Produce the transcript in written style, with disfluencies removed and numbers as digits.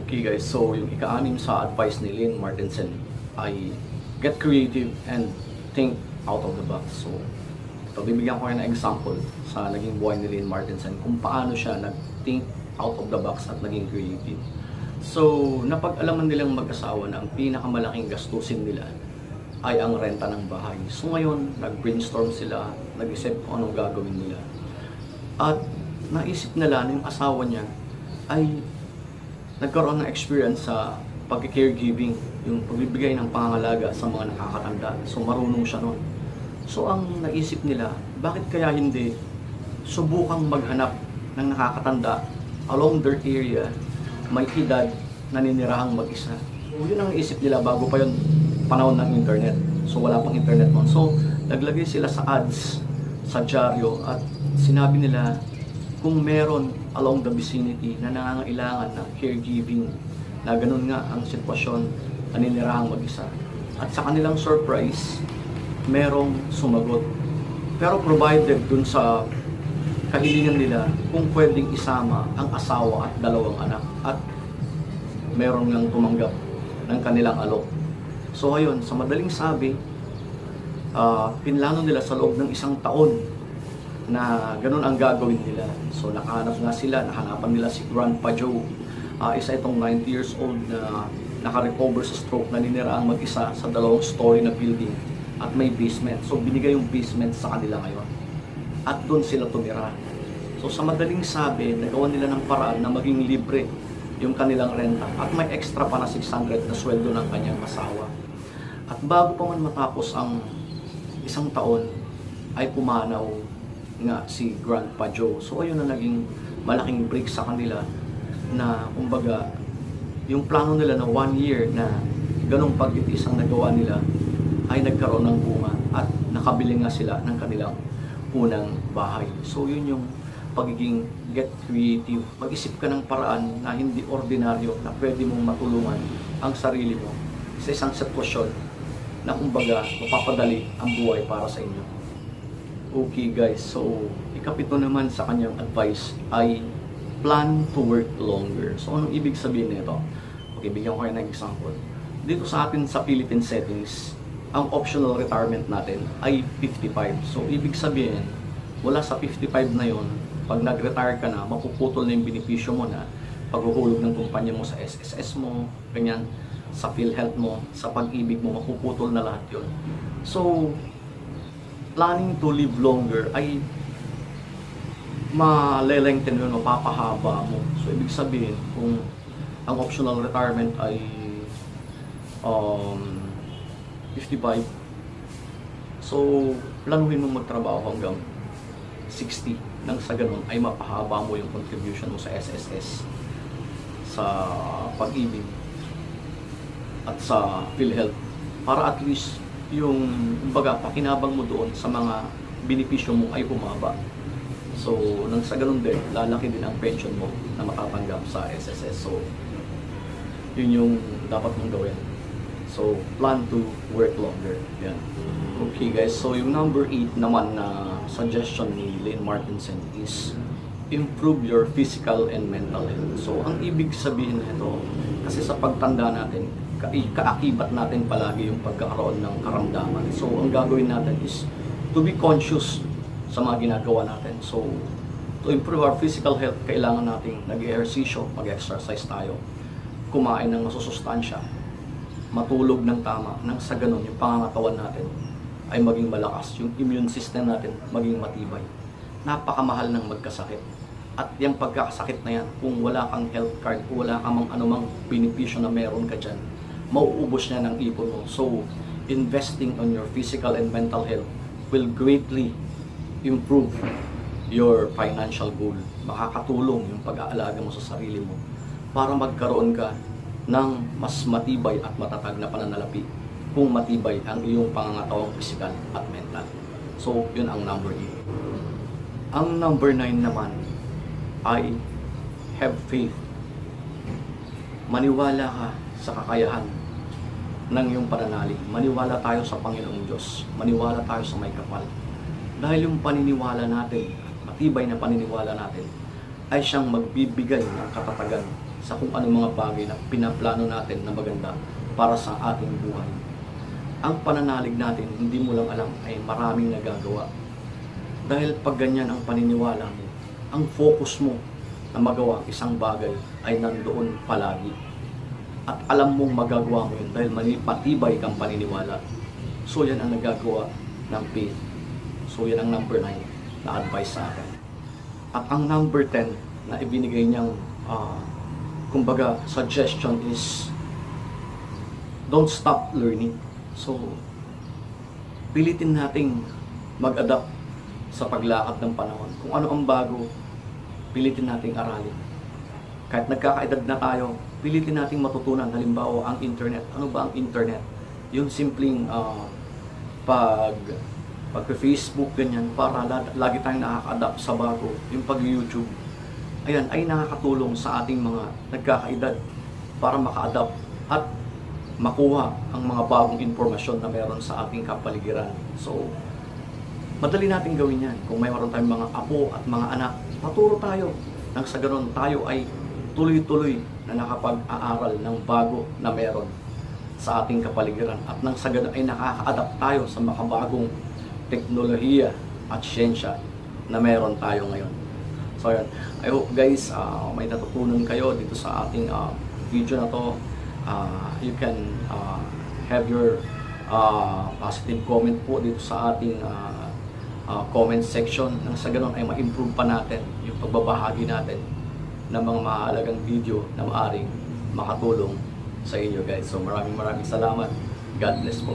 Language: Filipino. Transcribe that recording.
Okay guys, so yung ika-anim sa advice ni Lynn Martensen ay get creative and think out of the box. So, ito, bibigyan ko kayo ng example sa naging buhay ni Lynn Martensen kung paano siya nag-think out of the box at naging creative. So, napag-alaman nilang mag-asawa na ang pinakamalaking gastusin nila ay ang renta ng bahay. So ngayon, nag-brainstorm sila, nag-isip kung anong gagawin nila. At naisip nila na yung asawa niya ay nagkaroon ng experience sa pag-caregiving, yung pagbibigay ng pangangalaga sa mga nakakatanda. So marunong siya nun. So ang naisip nila, bakit kaya hindi subukang maghanap ng nakakatanda along their area, may edad, naninirahang mag-isa. So yun ang naisip nila bago pa yun panahon ng internet. So wala pang internet mo. So naglagay sila sa ads sa dyaryo at sinabi nila kung meron along the vicinity na nangangailangan ng caregiving, na ganun nga ang sitwasyon, naninirahang mag-isa. At sa kanilang surprise, merong sumagot. Pero provided dun sa kahilingan nila kung pwedeng isama ang asawa at dalawang anak, at meron ngang tumanggap ng kanilang alok. So ayun, sa madaling sabi, pinlano nila sa loob ng 1 taon na ganun ang gagawin nila. So nakahanap nga sila, nahanapan nila si Grandpa Joe. Isa itong 90 years old na naka-recover sa stroke, na niniraang mag-isa sa 2-story na building at may basement. So binigay yung basement sa kanila ngayon. At doon sila tumira. So sa madaling sabi, nagawa nila ng paraan na maging libre yung kanilang renta at may extra pa na 600 na sweldo ng kanyang asawa. At bago pa man matapos ang 1 taon, ay pumanaw nga si Grandpa Joe. So ayun na naging malaking break sa kanila, na kumbaga yung plano nila na 1 year na ganong pag-itis ang nagawa nila ay nagkaroon ng bunga at nakabili nga sila ng kanilang unang bahay. So yun yung pagiging get creative. Mag-isip ka ng paraan na hindi ordinaryo, na pwede mong matulungan ang sarili mo sa isang sitwasyon na kumbaga mapapadali ang buhay para sa inyo. Okay guys, so ikapito naman sa kanyang advice ay plan to work longer. So anong ibig sabihin nito? Okay, bigyan ko kayo ng example. Dito sa atin sa Philippine settings, ang optional retirement natin ay 55. So ibig sabihin, wala sa 55 na yon, pag nag-retire ka na, mapuputol na yung benepisyo mo na paghuhulog ng kumpanya mo sa SSS mo, ganyan, sa PhilHealth mo, sa pag-ibig mo, mapuputol na lahat yun. So, planning to live longer ay malelengthen yun, mapapahaba mo. So, ibig sabihin, kung ang optional retirement ay 55, so, planuhin mo magtrabaho hanggang 60. Nang sa ganun ay mapahaba mo yung contribution mo sa SSS, sa pag-ibig, at sa PhilHealth, para at least yung baga pakinabang mo doon sa mga benepisyo mo ay humaba. So nang sa ganun din, lalaki din ang pension mo na matatanggap sa SSS. So yun yung dapat mong gawin. So plan to work longer. Yan. Okay guys, so yung number 8 naman na suggestion ni Lynn Martensen is improve your physical and mental health. So ang ibig sabihin nito, kasi sa pagtanda natin, kaakibat natin palagi yung pagkakaroon ng karamdaman. So ang gagawin natin is to be conscious sa mga ginagawa natin. So to improve our physical health, kailangan nating nag-ehersisyo, mag-exercise tayo, kumain ng masusustansya, matulog ng tama, nang sa ganun yung pangangatawan natin ay maging malakas, yung immune system natin maging matibay. Napakamahal ng magkasakit. At yung pagkakasakit na yan, kung wala kang health card, kung wala kang anumang benepisyo na meron ka dyan, mauubos niya ng ipon mo. So, investing on your physical and mental health will greatly improve your financial goal. Makakatulong yung pag-aalaga mo sa sarili mo para magkaroon ka ng mas matibay at matatag na pananalapi kung matibay ang iyong pangangatawang physical at mental. So, yun ang number 8. Ang number 9 naman ay have faith. Maniwala ka sa kakayahan ng iyong pananalig. Maniwala tayo sa Panginoong Diyos. Maniwala tayo sa may kapal. Dahil yung paniniwala natin, matibay na paniniwala natin, ay siyang magbibigay ng katatagan sa kung anong mga bagay na pinaplano natin na maganda para sa ating buhay. Ang pananalig natin, hindi mo lang alam, ay maraming nagagawa. Dahil pag ganyan ang paniniwala mo, ang focus mo na magawa ang isang bagay ay nandoon palagi. At alam mong magagawa mo yun dahil matibay kang paniniwala. So yan ang nagagawa ng faith. So yan ang number 9 na advice sa akin. At ang number 10 na ibinigay niyang kumbaga suggestion is don't stop learning. So pilitin nating mag-adapt sa paglakad ng panahon. Kung ano ang bago, pilitin nating aralin. Kahit nagkakaedad na tayo, pilitin nating matutunan. Halimbawa, ang internet. Ano ba ang internet? Yung simpleng pag-Facebook, ganyan, para lagi tayong nakaka-adapt sa bago. Yung pag-YouTube, ayan, ay nakakatulong sa ating mga nagkakaedad para maka-adapt at makuha ang mga bagong informasyon na meron sa ating kapaligiran. So, madali natin gawin yan. Kung mayroon tayong mga apo at mga anak, paturo tayo. Nang sa ganun, tayo ay tuloy-tuloy na nakapag-aaral ng bago na meron sa ating kapaligiran. At nang sa ganun ay nakaka-adapt tayo sa makabagong teknolohiya at siyensya na meron tayo ngayon. So yan, I hope guys may natutunan kayo dito sa ating video na to. You can have your positive comment po dito sa ating comment section. Nang sa ganun ay ma-improve pa natin yung pagbabahagi natin ng mga mahalagang video na maaring makatulong sa inyo guys. So maraming salamat. God bless po.